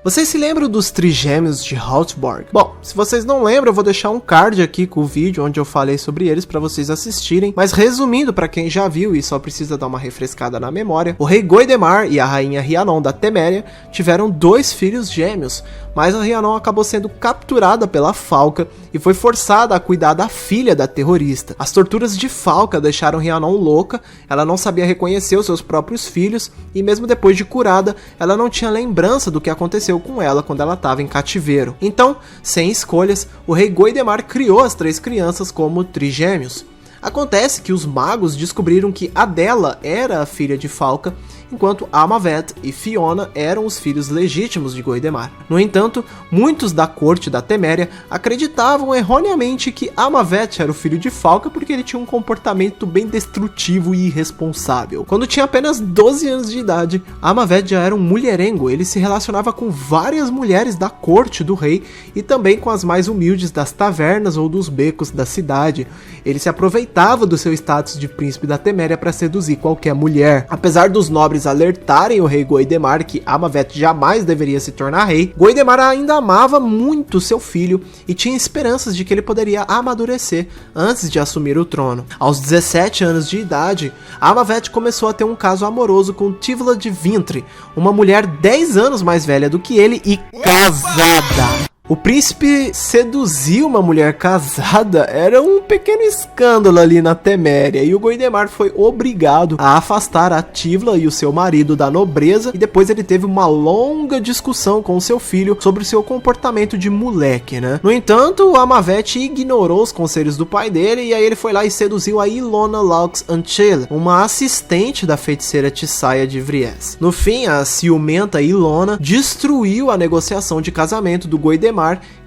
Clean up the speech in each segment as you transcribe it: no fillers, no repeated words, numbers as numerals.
Vocês se lembram dos trigêmeos de Hotborg? Bom, se vocês não lembram, eu vou deixar um card aqui com o vídeo onde eu falei sobre eles para vocês assistirem. Mas resumindo, para quem já viu e só precisa dar uma refrescada na memória, o rei Goidemar e a rainha Rhiannon da Teméria tiveram 2 filhos gêmeos, mas a Rhiannon acabou sendo capturada pela Falca e foi forçada a cuidar da filha da terrorista. As torturas de Falca deixaram Rhiannon louca, ela não sabia reconhecer os seus próprios filhos e mesmo depois de curada, ela não tinha lembrança do que aconteceu com ela quando ela estava em cativeiro. Então, sem escolhas, o rei Goidemar criou as 3 crianças como trigêmeos. Acontece que os magos descobriram que Adela era a filha de Falca, enquanto Amavet e Fiona eram os filhos legítimos de Goidemar. No entanto, muitos da corte da Teméria acreditavam erroneamente que Amavet era o filho de Falca porque ele tinha um comportamento bem destrutivo e irresponsável. Quando tinha apenas 12 anos de idade, Amavet já era um mulherengo, ele se relacionava com várias mulheres da corte do rei e também com as mais humildes das tavernas ou dos becos da cidade. Ele se aproveitava do seu status de príncipe da Teméria para seduzir qualquer mulher. Apesar dos nobres alertarem o rei Goidemar que Amavet jamais deveria se tornar rei, Goidemar ainda amava muito seu filho e tinha esperanças de que ele poderia amadurecer antes de assumir o trono. Aos 17 anos de idade, Amavet começou a ter um caso amoroso com Tivla de Vintre, uma mulher 10 anos mais velha do que ele e casada. O príncipe seduzir uma mulher casada era um pequeno escândalo ali na Teméria e o Goidemar foi obrigado a afastar a Tivla e o seu marido da nobreza e depois ele teve uma longa discussão com seu filho sobre o seu comportamento de moleque, né? No entanto, Amavet ignorou os conselhos do pai dele e aí ele foi lá e seduziu a Ilona Laux Anchel, uma assistente da feiticeira Tissaia de Vries. No fim, a ciumenta Ilona destruiu a negociação de casamento do Goidemar,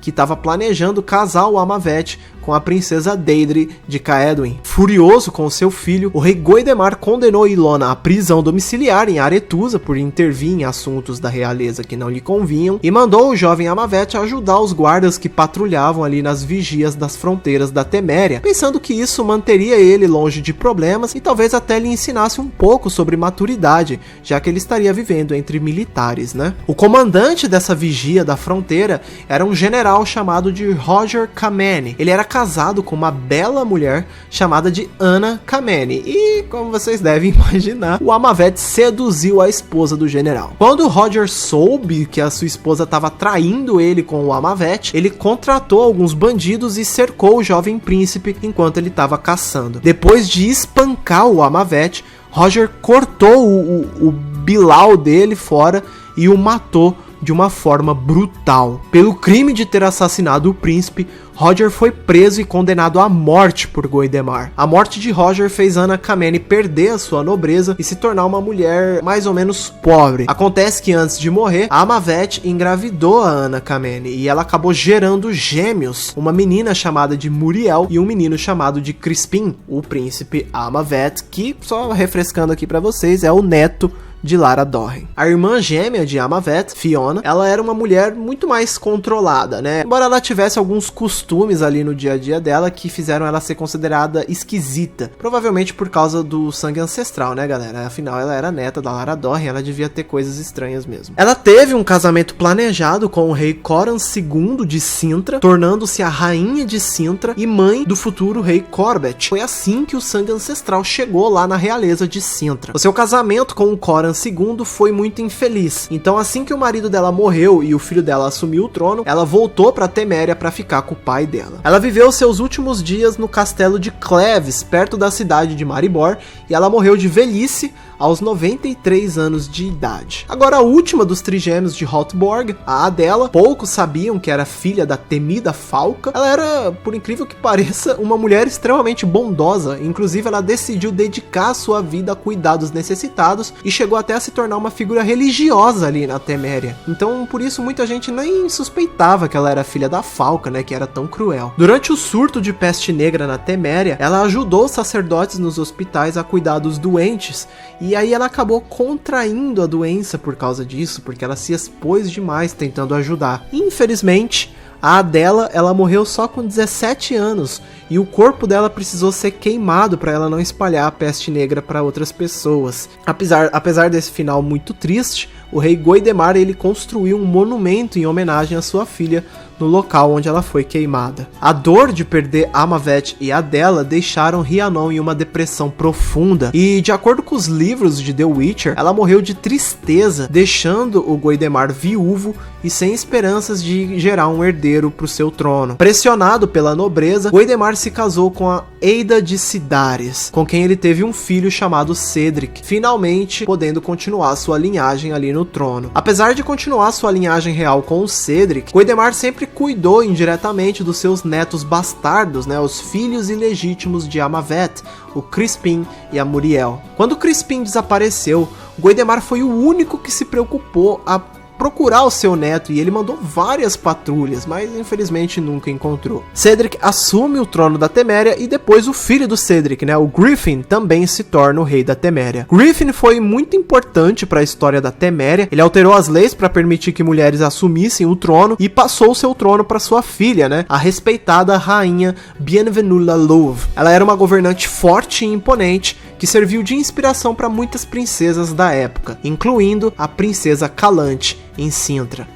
que estava planejando casar o Amavet com a princesa Deidre de Caedwin. Furioso com seu filho, o rei Goidemar condenou Ilona à prisão domiciliar em Aretusa por intervir em assuntos da realeza que não lhe convinham e mandou o jovem Amavet ajudar os guardas que patrulhavam ali nas vigias das fronteiras da Teméria, pensando que isso manteria ele longe de problemas e talvez até lhe ensinasse um pouco sobre maturidade, já que ele estaria vivendo entre militares, né? O comandante dessa vigia da fronteira era um general chamado de Roger Kamene. Ele era casado com uma bela mulher chamada de Anna Kamene e, como vocês devem imaginar, o Amavet seduziu a esposa do general. Quando Roger soube que a sua esposa estava traindo ele com o Amavet, ele contratou alguns bandidos e cercou o jovem príncipe enquanto ele estava caçando. Depois de espancar o Amavet, Roger cortou o bilau dele fora e o matou de uma forma brutal. Pelo crime de ter assassinado o príncipe, Roger foi preso e condenado à morte por Goidemar. A morte de Roger fez Anna Kamene perder a sua nobreza e se tornar uma mulher mais ou menos pobre. Acontece que antes de morrer, a Amavet engravidou a Anna Kamene e ela acabou gerando gêmeos, uma menina chamada de Muriel e um menino chamado de Crispin, o príncipe Amavet, que, só refrescando aqui pra vocês, é o neto de Lara Dorren. A irmã gêmea de Amavet, Fiona, ela era uma mulher muito mais controlada, né? Embora ela tivesse alguns costumes ali no dia a dia dela que fizeram ela ser considerada esquisita. Provavelmente por causa do sangue ancestral, né, galera? Afinal, ela era neta da Lara Dorren, ela devia ter coisas estranhas mesmo. Ela teve um casamento planejado com o rei Coran II de Cintra, tornando-se a rainha de Cintra e mãe do futuro rei Corbett. Foi assim que o sangue ancestral chegou lá na realeza de Cintra. O seu casamento com o Coran II foi muito infeliz. Então, assim que o marido dela morreu e o filho dela assumiu o trono, ela voltou pra Teméria pra ficar com o pai dela. Ela viveu seus últimos dias no castelo de Cleves, perto da cidade de Maribor, e ela morreu de velhice aos 93 anos de idade. Agora, a última dos trigêmeos de Hotborg, a Adela, poucos sabiam que era filha da temida Falca. Ela era, por incrível que pareça, uma mulher extremamente bondosa. Inclusive, ela decidiu dedicar sua vida a cuidar dos necessitados e chegou até a se tornar uma figura religiosa ali na Teméria. Então, por isso, muita gente nem suspeitava que ela era filha da Falca, né, que era tão cruel. Durante o surto de peste negra na Teméria, ela ajudou os sacerdotes nos hospitais a cuidar dos doentes. E aí ela acabou contraindo a doença por causa disso, porque ela se expôs demais tentando ajudar. Infelizmente, A Adela, ela morreu só com 17 anos e o corpo dela precisou ser queimado para ela não espalhar a peste negra para outras pessoas. Apesar desse final muito triste, o rei Goidemar ele construiu um monumento em homenagem à sua filha no local onde ela foi queimada. A dor de perder Amavet e Adela deixaram Rhiannon em uma depressão profunda e, de acordo com os livros de The Witcher, ela morreu de tristeza, deixando o Goidemar viúvo e sem esperanças de gerar um herdeiro para o seu trono. Pressionado pela nobreza, Goidemar se casou com a Eida de Cidaris, com quem ele teve um filho chamado Cedric, finalmente podendo continuar sua linhagem ali no trono. Apesar de continuar sua linhagem real com o Cedric, Goidemar sempre cuidou indiretamente dos seus netos bastardos, né, os filhos ilegítimos de Amavet, o Crispin e a Muriel. Quando Crispin desapareceu, Goidemar foi o único que se preocupou a procurar o seu neto e ele mandou várias patrulhas, mas infelizmente nunca encontrou. Cedric assume o trono da Teméria e depois o filho do Cedric, né, o Griffin, também se torna o rei da Teméria. Griffin foi muito importante para a história da Teméria. Ele alterou as leis para permitir que mulheres assumissem o trono e passou o seu trono para sua filha, né, a respeitada rainha Bienvenula Louve. Ela era uma governante forte e imponente que serviu de inspiração para muitas princesas da época, incluindo a princesa Calante em Cintra.